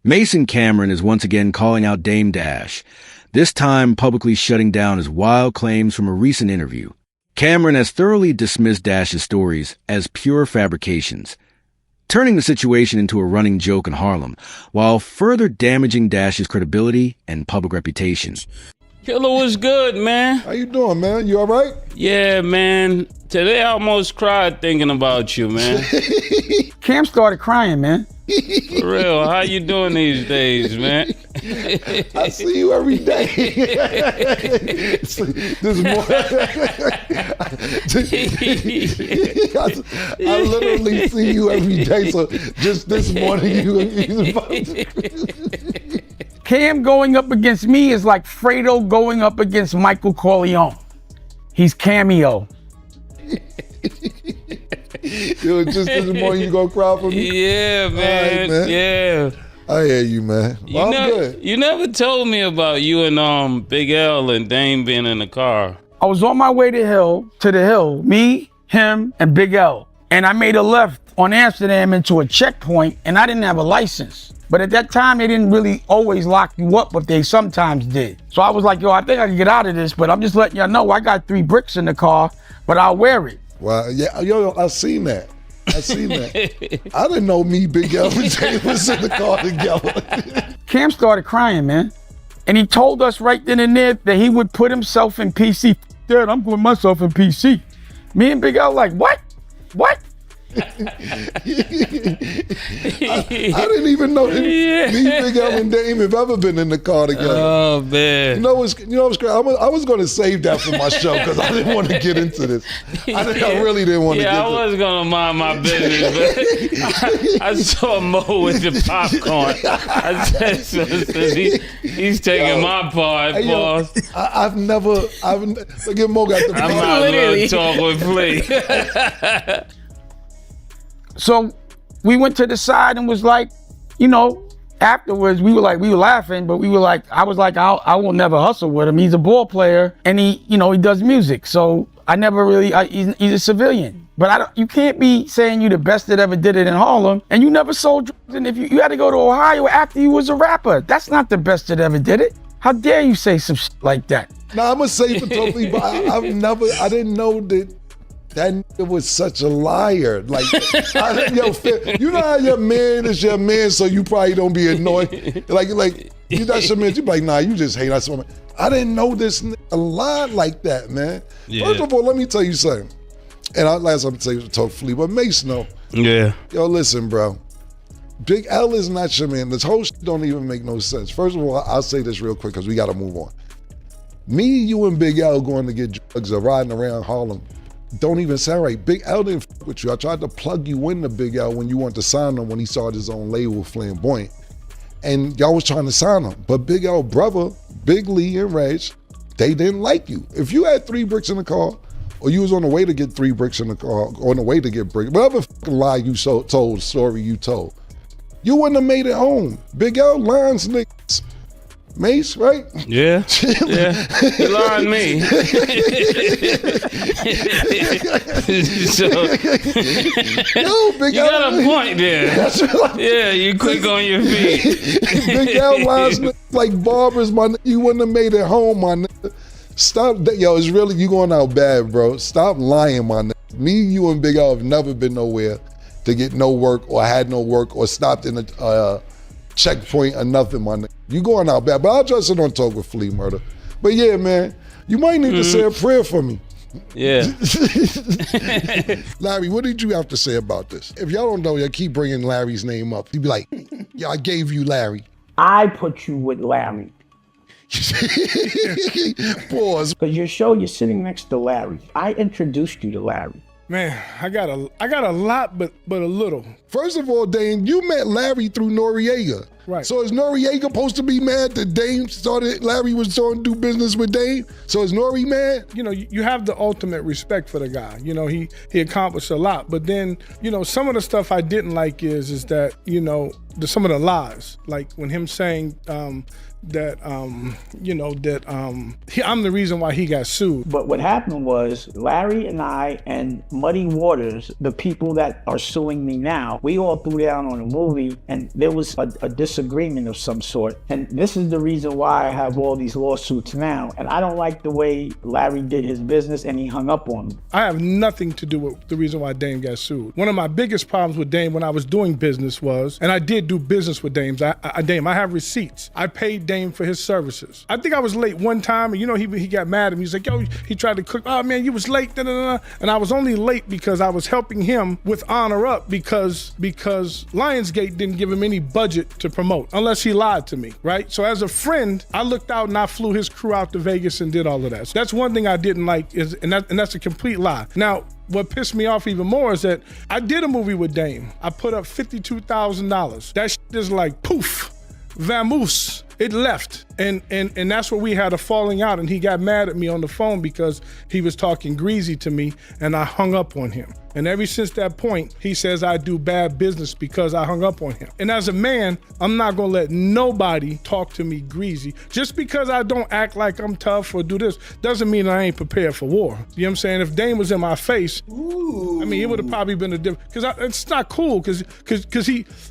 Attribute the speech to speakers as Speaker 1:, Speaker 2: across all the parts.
Speaker 1: Mason Cameron is once again calling out Dame Dash, this time publicly shutting down his wild claims from a recent interview. Cameron has thoroughly dismissed Dash's stories as pure fabrications, turning the situation into a running joke in Harlem, while further damaging Dash's credibility and public reputation.
Speaker 2: Killer, what's good, man?
Speaker 3: How you doing, man? You all right?
Speaker 2: Yeah, man. Today I almost cried thinking about you, man.
Speaker 4: Cam started crying, man.
Speaker 2: For real, how you doing these days, man?
Speaker 3: I see you every day. This morning, I literally see you every day. So just this morning,
Speaker 4: Cam going up against me is like Fredo going up against Michael Corleone. He's Cameo.
Speaker 3: Yo, just this morning you gonna cry for me?
Speaker 2: Yeah, man.
Speaker 3: Right, man.
Speaker 2: Yeah.
Speaker 3: I hear you, man. Well, I'm good.
Speaker 2: You never told me about you and Big L and Dame being in the car.
Speaker 4: I was on my way to the hill, me, him, and Big L. And I made a left on Amsterdam into a checkpoint, and I didn't have a license. But at that time, they didn't really always lock you up, but they sometimes did. So I was like, yo, I think I can get out of this, but I'm just letting y'all know I got 3 bricks in the car, but I'll wear it.
Speaker 3: Wow, yeah, yo, I seen that. I didn't know me, Big L, and Dame was in the car together.
Speaker 4: Cam started crying, man. And he told us right then and there that he would put himself in PC. Dad, I'm putting myself in PC. Me and Big L like, what? What?
Speaker 3: I didn't even know that me, Big L, and Dame have ever been in the car together.
Speaker 2: Oh, man.
Speaker 3: You know what's great? I was going to save that for my show because I didn't want to get into this. I really didn't want to get into it.
Speaker 2: Yeah, I was going to mind my business, but I saw Mo with the popcorn. I said, so he's taking my part,
Speaker 3: hey,
Speaker 2: boss.
Speaker 3: I've never, look at Mo got the
Speaker 2: I'm not going to talk with Flea.
Speaker 4: So we went to the side and was like, afterwards we were laughing, but we were like, I was like, I will never hustle with him. He's a ball player and he does music. So I never really, he's a civilian. But you can't be saying you the best that ever did it in Harlem and you never sold drugs. And if you had to go to Ohio after you was a rapper, that's not the best that ever did it. How dare you say some shit like that?
Speaker 3: Nah, I'm gonna say for totally, but I didn't know that nigga was such a liar. Like, you know how your man is your man, so you probably don't be annoyed. Like that's your man. You be like, nah, you just hate us. I didn't know this nigga lied like that, man. Yeah. First of all, let me tell you something. And I'm gonna tell you to talk Flea, but Mace, no.
Speaker 2: Yeah.
Speaker 3: Yo, listen, bro. Big L is not your man. This whole shit don't even make no sense. First of all, I'll say this real quick because we gotta move on. Me, you, and Big L going to get drugs or riding around Harlem don't even sound right. Big L didn't fuck with you. I tried to plug you into Big L when you wanted to sign him when he started his own label, Flamboyant. And y'all was trying to sign him. But Big L brother, Big Lee and Reg, they didn't like you. If you had 3 bricks in the car, or you was on the way to get 3 bricks in the car, or on the way to get bricks, whatever fucking lie you told, story you told, you wouldn't have made it home. Big L lines niggas. Mace, right?
Speaker 2: Yeah. Yeah. He lied to me. So,
Speaker 3: no, Big
Speaker 2: you
Speaker 3: L,
Speaker 2: got a point there. Yeah, you quick on your feet.
Speaker 3: Big L lines like barbers, my nigga. You wouldn't have made it home, my nigga. Stop that. Yo, it's really, you going out bad, bro. Stop lying, my nigga. Me, you, and Big L have never been nowhere to get no work or had no work or stopped in a checkpoint or nothing, my nigga. You going out bad, but I'll just sit on talk with Flea Murder. But yeah, man, you might need to say a prayer for me.
Speaker 2: Yeah.
Speaker 3: Larry, what did you have to say about this? If y'all don't know, y'all keep bringing Larry's name up. He'd be like, yeah, I gave you Larry.
Speaker 5: I put you with Larry.
Speaker 3: Pause.
Speaker 5: Because your show, you're sitting next to Larry. I introduced you to Larry.
Speaker 6: Man, I got a lot, but a little.
Speaker 3: First of all, Dame, you met Larry through Noriega.
Speaker 6: Right.
Speaker 3: So is Noriega supposed to be mad that Larry was starting to do business with Dame? So is Nori mad?
Speaker 6: You have the ultimate respect for the guy. He accomplished a lot. But then, some of the stuff I didn't like is that, some of the lies. Like when him saying that I'm the reason why he got sued.
Speaker 5: But what happened was Larry and I and Muddy Waters, the people that are suing me now, we all threw down on a movie and there was a disagreement disagreement of some sort. And this is the reason why I have all these lawsuits now. And I don't like the way Larry did his business and he hung up on me.
Speaker 6: I have nothing to do with the reason why Dame got sued. One of my biggest problems with Dame when I was doing business was, and I did do business with Dame, I have receipts. I paid Dame for his services. I think I was late one time, and you know, he got mad at me. He's like, yo, he tried to cook, oh man, you was late, da, da, da. And I was only late because I was helping him with Honor Up because Lionsgate didn't give him any budget to promote, unless he lied to me, right? So as a friend, I looked out and I flew his crew out to Vegas and did all of that. So that's one thing I didn't like, and that's a complete lie. Now, what pissed me off even more is that I did a movie with Dame. I put up $52,000. That shit is like poof, vamoose. It left, and that's where we had a falling out, and he got mad at me on the phone because he was talking greasy to me, and I hung up on him. And ever since that point, he says I do bad business because I hung up on him. And as a man, I'm not gonna let nobody talk to me greasy. Just because I don't act like I'm tough or do this, doesn't mean I ain't prepared for war. You know what I'm saying? If Dame was in my face, I mean, it would have probably been a different, because it's not cool, because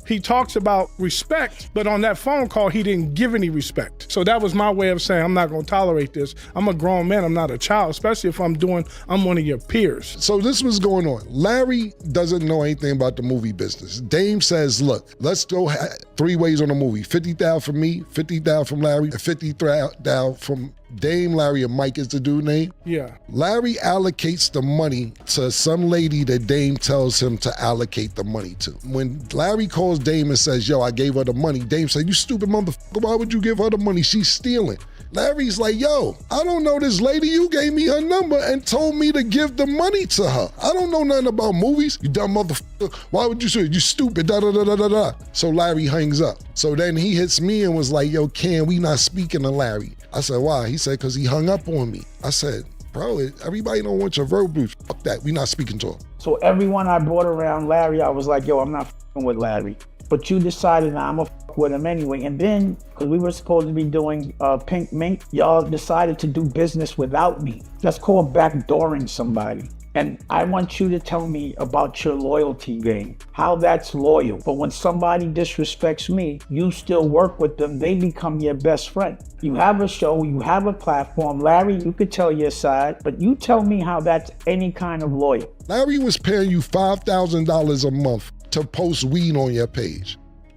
Speaker 6: he talks about respect, but on that phone call, he didn't give any respect. So that was my way of saying, I'm not gonna tolerate this. I'm a grown man, I'm not a child, especially if I'm one of your peers.
Speaker 3: So this was going on. Larry doesn't know anything about the movie business. Dame says, look, let's go 3 ways on the movie. 50,000 from me, 50,000 from Larry, and 50,000 from Dame, Larry, and Mike is the dude name.
Speaker 6: Yeah.
Speaker 3: Larry allocates the money to some lady that Dame tells him to allocate the money to. When Larry calls Dame and says, yo, I gave her the money, Dame said, you stupid motherfucker, why would you give her the money? She's stealing. Larry's like, yo, I don't know this lady. You gave me her number and told me to give the money to her. I don't know nothing about movies. You dumb motherfucker. Why would you say it? You stupid, da da da da da da. So Larry hangs up. So then he hits me and was like, yo, Cam, we not speaking to Larry. I said, why? He said, because he hung up on me. I said, bro, everybody don't want your verbiage. Fuck that. We not speaking to him.
Speaker 5: So everyone I brought around Larry, I was like, yo, I'm not f***ing with Larry. But you decided I'm gonna f*** with him anyway. And then, because we were supposed to be doing Pink Mink, y'all decided to do business without me. That's called backdooring somebody. And I want you to tell me about your loyalty game, how that's loyal. But when somebody disrespects me, you still work with them, they become your best friend. You have a show, you have a platform. Larry, you could tell your side, but you tell me how that's any kind of loyal.
Speaker 3: Larry was paying you $5,000 a month to post weed on your page.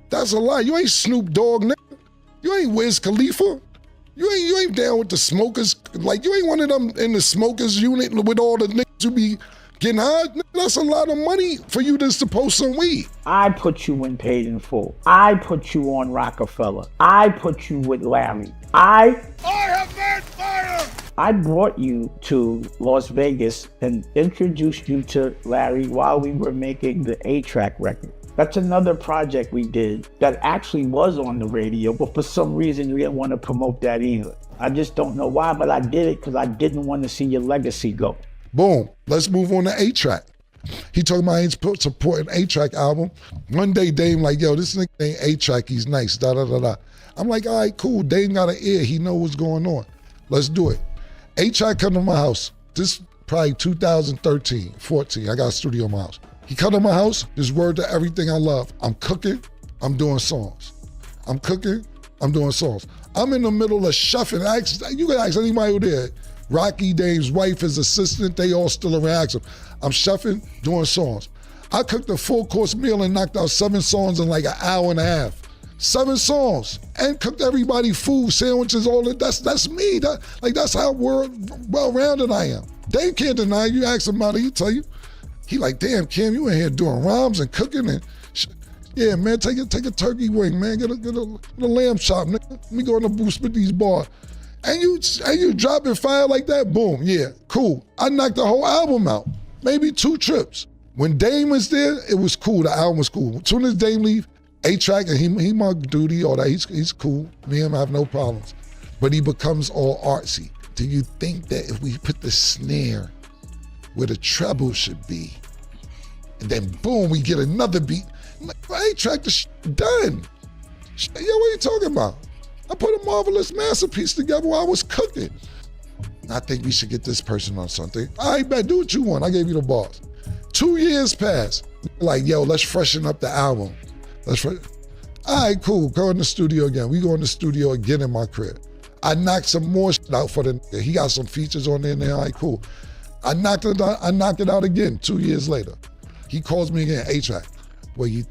Speaker 3: That's a lie. You ain't Snoop Dogg, nigga. You ain't Wiz Khalifa. You ain't down with the smokers. Like, you ain't one of them in the smokers unit with all the niggas who be getting high. That's a lot of money for you just to post some weed.
Speaker 5: I put you in Paid in Full. I put you on Rockefeller. I put you with Larry. I have made fire! I brought you to Las Vegas and introduced you to Larry while we were making the A-Track record. That's another project we did that actually was on the radio, but for some reason we didn't want to promote that either. I just don't know why, but I did it because I didn't want to see your legacy go.
Speaker 3: Boom. Let's move on to A-Track. He talking about he's supporting A-Track album. One day Dame like, yo, this nigga ain't A-Track, he's nice, da da da da. I'm like, all right, cool. Dame got an ear, he know what's going on. Let's do it. A-Track come to my house. This probably 2013, 14. I got a studio in my house. He come to my house, his word to everything I love. I'm cooking, I'm doing songs. I'm cooking, I'm doing songs. I'm in the middle of shuffling. You can ask anybody who there. Rocky, Dame's wife, his assistant, they all still around. Ask him. I'm shuffling, doing songs. I cooked a full-course meal and knocked out 7 songs in like an hour and a half. 7 songs, and cooked everybody food, sandwiches, all that. That's me. That's how well-rounded I am. Dame can't deny you. Ask him about it, he'll tell you. He like, damn, Cam, you in here doing rhymes and cooking and yeah, man, take a turkey wing, man. Get a lamb chop, nigga. Let me go in the booth, spit these bars. And you dropping fire like that? Boom, yeah, cool. I knocked the whole album out, maybe 2 trips. When Dame was there, it was cool. The album was cool. As soon as Dame leave, A-Track, and he my duty, all that. He's cool. Me and him have no problems. But he becomes all artsy. Do you think that if we put the snare where the treble should be, and then boom, we get another beat? I'm like, A-Track, the done. Yo, what are you talking about? I put a marvelous masterpiece together while I was cooking. I think we should get this person on something. All right, man, do what you want. I gave you the balls. 2 years passed. Like, yo, let's freshen up the album. All right, cool, go in the studio again. We go in the studio again in my crib. I knocked some more shit out for the nigga. He got some features on there now, all right, cool. I knocked it out again 2 years later. He calls me again, A-Track. Well, I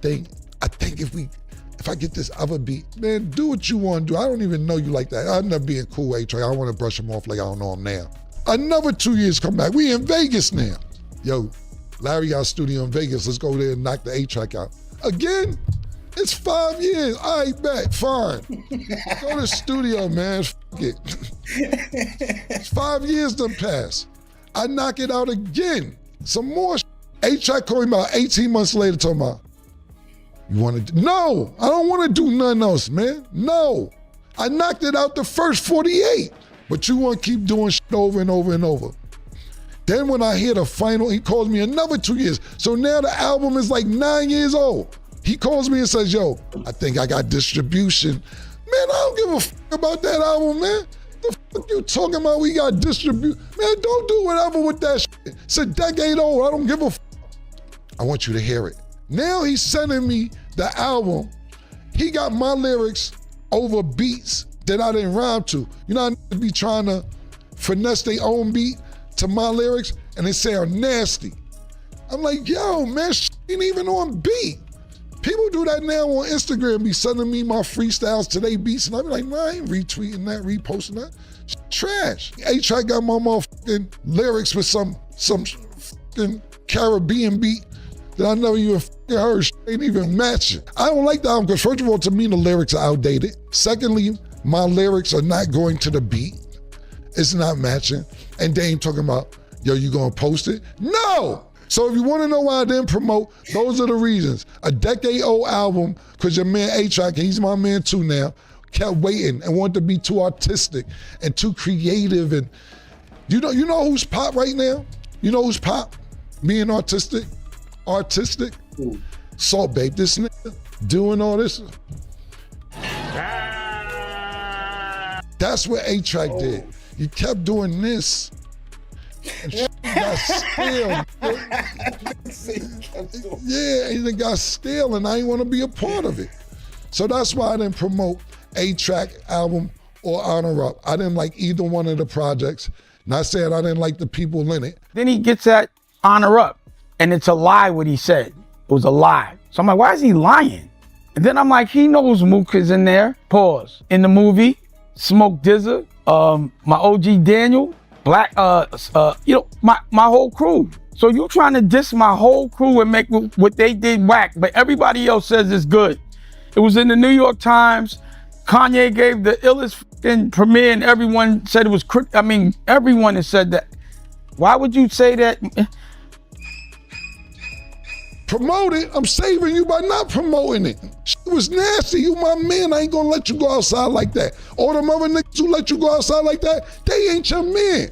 Speaker 3: think if I get this other beat, man, do what you want to do. I don't even know you like that. I'm not being cool, A-Track. I don't want to brush him off like I don't know him now. Another 2 years come back. We in Vegas now. Yo, Larry got a studio in Vegas. Let's go there and knock the A-Track out. Again, it's 5 years. All right, bet, fine. Go to the studio, man. Fuck it. It's 5 years done pass. I knock it out again. Some more A-Track called me about 18 months later talking about, you want to do? No, I don't want to do nothing else, man. No. I knocked it out the first 48, but you want to keep doing shit over and over and over. Then when I hear the final, he calls me another 2 years. So now the album is like 9 years old. He calls me and says, yo, I think I got distribution. Man, I don't give a fuck about that album, man. The fuck you talking about we got distribution? Man, don't do whatever with that shit. It's a decade old, I don't give a fuck. I want you to hear it. Now he's sending me the album. He got my lyrics over beats that I didn't rhyme to. You know, I be trying to finesse their own beat to my lyrics and they sound nasty. I'm like, yo, man, shit ain't even on beat. People do that now on Instagram, be sending me my freestyles to their beats, and I be like, man, I ain't retweeting that, reposting that. Trash. A-Track got my motherfucking lyrics with some fucking Caribbean beat that I never even fucking heard. Shit ain't even matching. I don't like the album because first of all, to me, the lyrics are outdated. Secondly, my lyrics are not going to the beat. It's not matching. And they ain't talking about, yo, you gonna post it? No! So if you wanna know why I didn't promote, those are the reasons. A decade-old album, because your man A-Track, and he's my man too now, kept waiting and wanted to be too artistic and too creative. And you know who's pop right now? You know who's pop? Being artistic? Ooh. Salt Babe, this nigga doing all this. That's what A-Track did. He kept doing this. And shit got stale. Yeah, it got stale and I didn't want to be a part of it. So that's why I didn't promote A-Track album or Honor Up. I didn't like either one of the projects. Not saying I didn't like the people in it.
Speaker 4: Then he gets that Honor Up and it's a lie what he said. It was a lie. So I'm like, why is he lying? And then I'm like, he knows Mook is in there. Pause. In the movie, Smoke Dizza, my OG Daniel, Black, my whole crew. So you trying to diss my whole crew and make what they did whack, but everybody else says it's good. It was in the New York Times. Kanye gave the illest fucking premiere and everyone said it was, everyone has said that. Why would you say that?
Speaker 3: Promote it. I'm saving you by not promoting it. Shit was nasty. You my man. I ain't gonna let you go outside like that. All them other niggas who let you go outside like that, they ain't your man.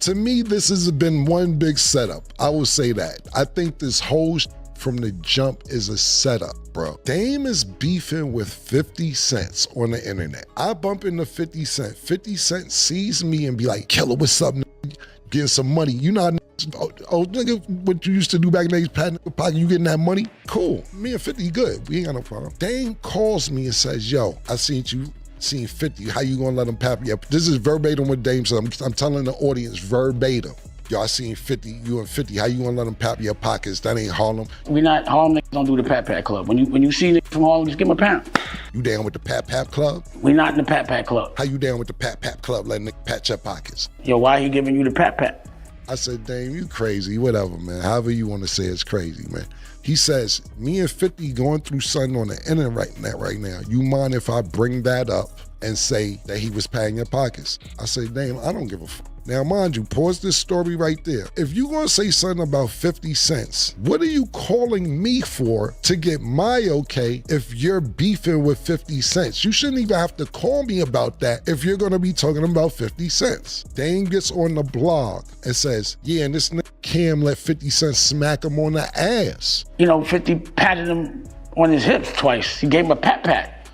Speaker 3: To me, this has been one big setup. I will say that. I think this whole from the jump is a setup, bro. Dame is beefing with 50 Cent on the internet. I bump into 50 Cent. 50 Cent sees me and be like, Killer, what's up, nigga? Getting some money. You know, oh, nigga, what you used to do back in the days, pat in the pocket, you getting that money? Cool. Me and 50 good. We ain't got no problem. Dame calls me and says, yo, I seen 50. How you gonna let him pap you? This is verbatim what Dame said. I'm telling the audience verbatim. Yo, I seen 50, you and 50. How you gonna let them pap your pockets? That ain't Harlem.
Speaker 5: Harlem niggas don't do the Pat Pat Club. When you see niggas from Harlem, just give them a pound.
Speaker 3: You down with the Pat Pat Club?
Speaker 5: We not in the Pat Pat Club.
Speaker 3: How you down with the Pat Pat Club letting niggas pat your pockets?
Speaker 5: Yo, why he giving you the Pat Pat?
Speaker 3: I said, Dame, you crazy, whatever, man. However you want to say it's crazy, man. He says, me and 50 going through something on the internet right now. You mind if I bring that up and say that he was patting your pockets? I say, Dame, I don't give a fuck. Now, mind you, pause this story right there. If you gonna say something about 50 cents, what are you calling me for to get my okay if you're beefing with 50 cents? You shouldn't even have to call me about that if you're gonna be talking about 50 cents. Dame gets on the blog and says, yeah, and this nigga Cam let 50 cents smack him on the ass.
Speaker 5: 50 patted him on his hips twice. He gave him a pat pat.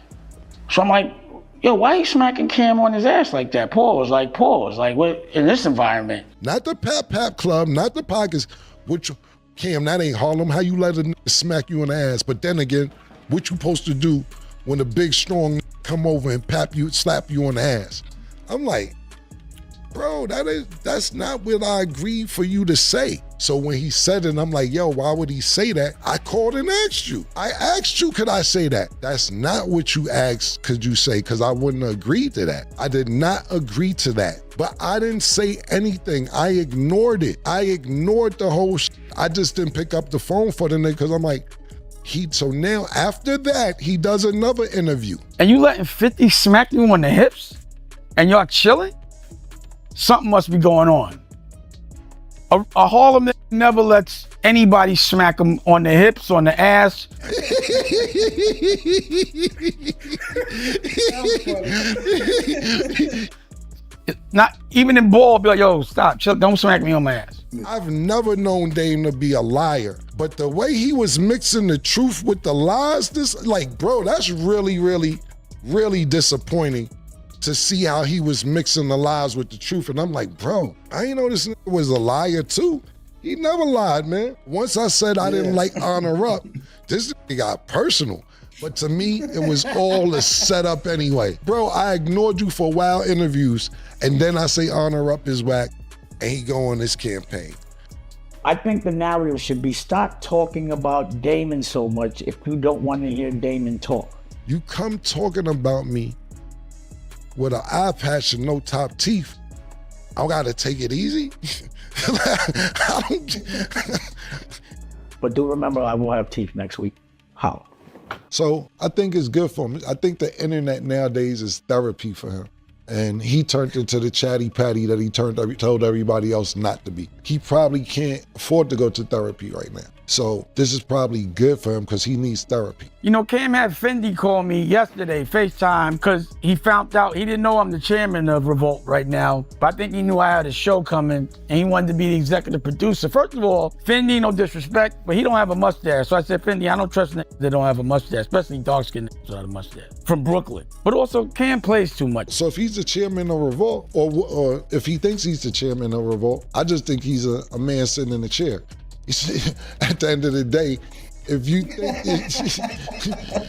Speaker 5: So I'm like, yo, why he smacking Cam on his ass like that? Pause, like what in this environment?
Speaker 3: Not the Pap Club, not the pockets. Which, Cam, that ain't Harlem. How you let a nigga smack you on the ass? But then again, What you supposed to do when a big, strong come over and slap you on the ass? I'm like, bro, that's not what I agreed for you to say. So when he said it, I'm like, yo, why would he say that? I called and asked you. I asked you, could I say that? That's not what you asked, could you say, because I wouldn't agree to that. I did not agree to that. But I didn't say anything. I ignored it. I ignored the whole I just didn't pick up the phone for the nigga because I'm like, so now after that, he does another interview.
Speaker 4: And you letting 50 smack you on the hips? And y'all chilling? Something must be going on. A Harlem nigga never lets anybody smack him on the hips, on the ass. Not even in ball, be like, yo, stop, chill, don't smack me on my ass.
Speaker 3: I've never known Dame to be a liar, but the way he was mixing the truth with the lies, bro, that's really, really, really disappointing to see how he was mixing the lies with the truth. And I'm like, bro, I ain't know this nigga was a liar too. He never lied, man. Once I said I didn't like Honor Up, this nigga got personal. But to me, it was all a setup anyway. Bro, I ignored you for wild interviews, and then I say Honor Up is whack, and he go on this campaign.
Speaker 5: I think the narrative should be stop talking about Damon so much if you don't want to hear Damon talk.
Speaker 3: You come talking about me with an eye patch and no top teeth, I gotta take it easy?
Speaker 5: But do remember, I will have teeth next week. How?
Speaker 3: So I think it's good for him. I think the internet nowadays is therapy for him. And he turned into the chatty patty that he told everybody else not to be. He probably can't afford to go to therapy right now. So this is probably good for him because he needs therapy.
Speaker 4: You know, Cam had Fendi call me yesterday, FaceTime, because he found out, he didn't know I'm the chairman of Revolt right now, but I think he knew I had a show coming and he wanted to be the executive producer. First of all, Fendi, no disrespect, but he don't have a mustache. So I said, Fendi, I don't trust niggas that don't have a mustache, especially dark-skinned niggas without a mustache. From Brooklyn. But also, Cam plays too much.
Speaker 3: So if he's the chairman of Revolt, or if he thinks he's the chairman of Revolt, I just think he's a man sitting in a chair. At the end of the day, if you think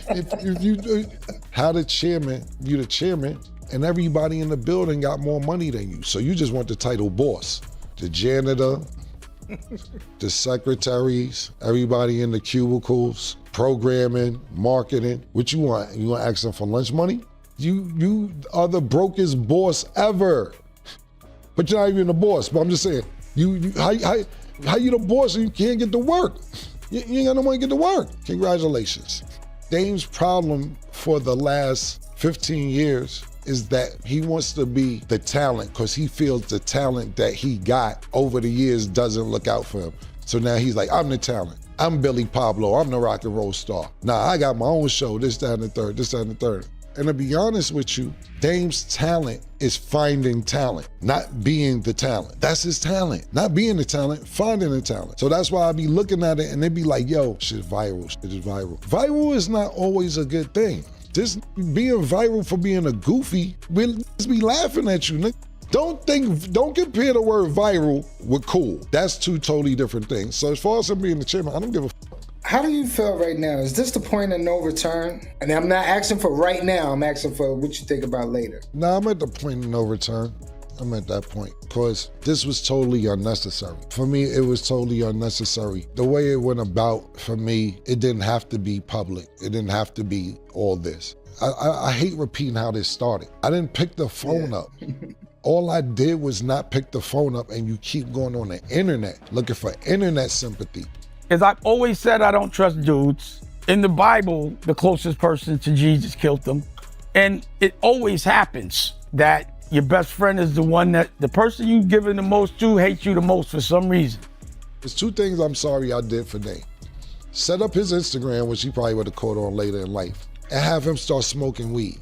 Speaker 3: if you how the chairman, you the chairman, and everybody in the building got more money than you, so you just want the title boss. The janitor, the secretaries, everybody in the cubicles, programming, marketing. What you want? You want to ask them for lunch money? You are the brokest boss ever. But you're not even the boss. But I'm just saying, how you the boss and you can't get to work? You ain't got no money to get to work. Congratulations. Dame's problem for the last 15 years is that he wants to be the talent because he feels the talent that he got over the years doesn't look out for him. So now he's like, I'm the talent. I'm Billy Pablo. I'm the rock and roll star. Nah, I got my own show, this, that, and the third, this, that, and the third. And to be honest with you, Dame's talent is finding talent, not being the talent. That's his talent. Not being the talent, finding the talent. So that's why I be looking at it and they be like, yo, shit viral, shit is viral. Viral is not always a good thing. Just being viral for being a goofy, we'll just be laughing at you, nigga. Don't compare the word viral with cool. That's two totally different things. So as far as him being the chairman, I don't give a fuck.
Speaker 7: How do you feel right now? Is this the point of no return? And I'm not asking for right now, I'm asking for what you think about later.
Speaker 3: Nah, I'm at the point of no return. I'm at that point because this was totally unnecessary. For me, it was totally unnecessary. The way it went about, for me, it didn't have to be public. It didn't have to be all this. I hate repeating how this started. I didn't pick the phone up. All I did was not pick the phone up and you keep going on the internet looking for internet sympathy.
Speaker 4: As I've always said, I don't trust dudes. In the Bible, the closest person to Jesus killed them. And it always happens that your best friend is the one that the person you've given the most to hates you the most for some reason.
Speaker 3: There's two things I'm sorry I did for Dame. Set up his Instagram, which he probably would have caught on later in life, and have him start smoking weed.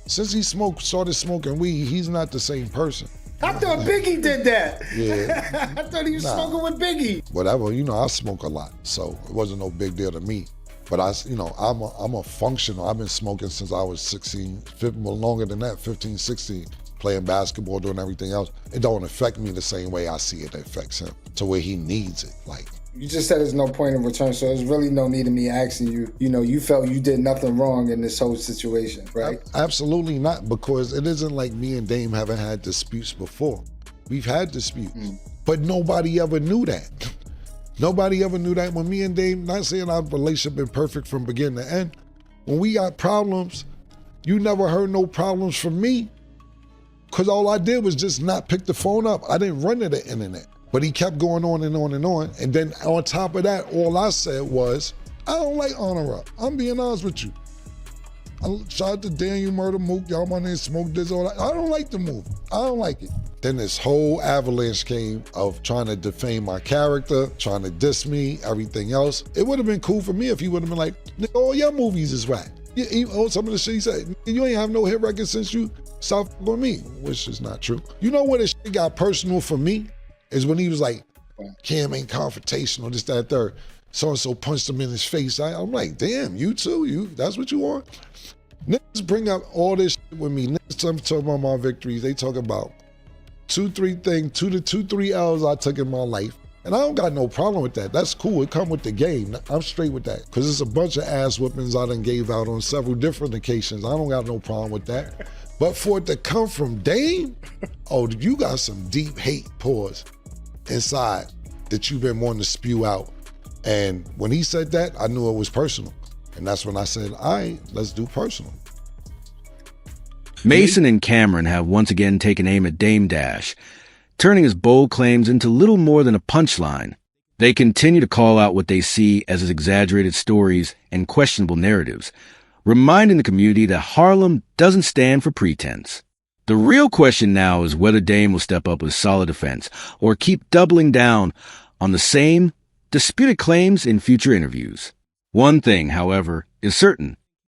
Speaker 3: Since he started smoking weed, he's not the same person.
Speaker 7: I thought Biggie did that.
Speaker 3: Yeah.
Speaker 7: I thought he was smoking with Biggie.
Speaker 3: Whatever, I smoke a lot, so it wasn't no big deal to me. But I'm a functional. I've been smoking since I was 16, longer than that, 15, 16. playing basketball, doing everything else. It don't affect me the same way I see it affects him, to where he needs it. Like,
Speaker 7: you just said there's no point of return, so there's really no need of me asking you. You know, you felt you did nothing wrong in this whole situation, right?
Speaker 3: Absolutely not, because it isn't like me and Dame haven't had disputes before. We've had disputes, but nobody ever knew that. Nobody ever knew that. When me and Dame, not saying our relationship been perfect from beginning to end, when we got problems, you never heard no problems from me, because all I did was just not pick the phone up. I didn't run to the internet. But he kept going on and on and on. And then on top of that, all I said was, I don't like Honor Up. I'm being honest with you. Shout out to Daniel Murder, Mook, y'all my name, Smoke this, all that. I don't like the movie. I don't like it. Then this whole avalanche came of trying to defame my character, trying to diss me, everything else. It would have been cool for me if he would have been like, all your movies is whack. Some of the shit he said, you ain't have no hit record since you stopped with me, which is not true. You know when the shit got personal for me? Is when he was like, Cam ain't confrontational, this, that, third. So-and-so punched him in his face. I'm like, damn, you too? That's what you want? Niggas bring up all this shit with me. Niggas talk about my victories. They talk about 2-3 L's I took in my life. And I don't got no problem with that. That's cool. It come with the game. I'm straight with that. Because it's a bunch of ass whippings I done gave out on several different occasions. I don't got no problem with that. But for it to come from Dame, oh, you got some deep hate, pause, inside that you've been wanting to spew out. And when he said that, I knew it was personal. And that's when I said, all right, let's do personal.
Speaker 1: Mason and Cameron have once again taken aim at Dame Dash, turning his bold claims into little more than a punchline. They continue to call out what they see as his exaggerated stories and questionable narratives, reminding the community that Harlem doesn't stand for pretense. The real question now is whether Dame will step up with solid defense or keep doubling down on the same disputed claims in future interviews. One thing, however, is certain.